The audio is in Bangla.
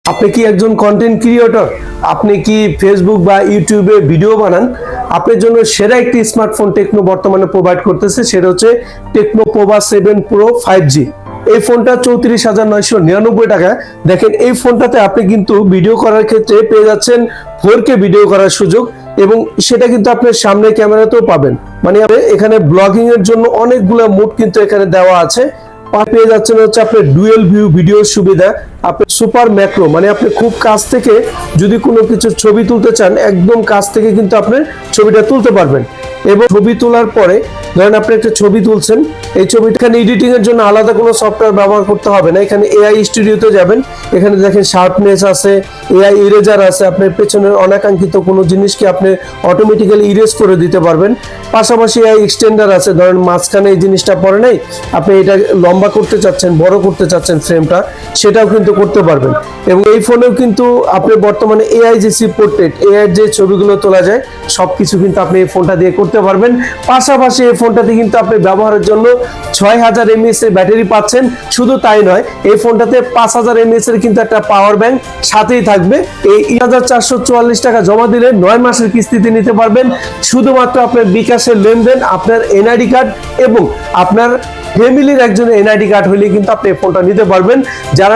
আপনি কি একজন কন্টেন্ট ক্রিয়েটর? আপনি কি ফেসবুক বা ইউটিউবে ভিডিও বানান? আপনার জন্য সেরা একটি স্মার্টফোন টেকনো বর্তমানে প্রোভাইড করতেছে, সেটা হচ্ছে টেকনো পোভা 7 প্রো 5G। এই ফোনটা 34,999 টাকা। দেখেন, এই ফোনটাতে আপনি কিন্তু ভিডিও করার ক্ষেত্রে পেয়ে যাচ্ছেন 4K ভিডিও করার সুযোগ, এবং সেটা কিন্তু আপনি সামনে ক্যামেরাতেও পাবেন। মানে এখানে ব্লগিং এর জন্য অনেকগুলো মোড কিন্তু এখানে দেওয়া আছে। পেয়ে যাচ্ছেন হচ্ছে আপনার ডুয়েল ভিউ ভিডিওর সুবিধা, আপনি সুপার ম্যাক্রো, মানে আপনি খুব কাছ থেকে যদি কোনো কিছু ছবি তুলতে চান, একদম কাছ থেকে কিন্তু আপনি ছবিটা তুলতে পারবেন। এবং ছবি তোলার পরে ধরেন আপনি একটা ছবি তুলছেন, এই ছবিটা এখানে এডিটিং এর জন্য আলাদা কোনো সফটওয়্যার ব্যবহার করতে হবে না। এখানে এআই স্টুডিওতে যাবেন, এখানে দেখেন শার্পনেস আছে, এআই ইরেজার আছে, আপনার পেছনের অনাকাঙ্ক্ষিত কোনো জিনিসকে আপনি অটোমেটিক্যালি ইরেজ করে দিতে পারবেন। পাশাপাশি এআই এক্সটেন্ডার আছে, ধরেন মাঝখানে এই জিনিসটা পড়ে নাই, আপনি এটা লম্বা করতে চাচ্ছেন, বড় করতে চাচ্ছেন ফ্রেমটা, সেটাও কিন্তু করতে পারবেন। এবং এই ফোনেও কিন্তু আপনি বর্তমানে এআইজিসি পোর্ট্রেট, এআই যে ছবিগুলো তোলা যায় সবকিছু কিন্তু আপনি এই ফোনটা দিয়ে করতে পারবেন। পাশাপাশি এই ফোনটাতে কিন্তু আপনি ব্যবহারের জন্য 6000 mAh এর ব্যাটারি পাচ্ছেন। শুধু তাই নয়, এই ফোনটাতে 5000 mAh এর কিন্তু একটা পাওয়ার ব্যাংক সাথেই থাকবে। এই 1444 টাকা জমা দিলে 9 মাসের কিস্তিতে নিতে পারবেন। শুধুমাত্র আপনার বিকাশের লেনদেন, আপনার এনআইডি কার্ড এবং আপনার ফ্যামিলির একজন এনআইডি কার্ড হলে কিন্তু আপনি এই ফোনটা নিতে পারবেন। যারা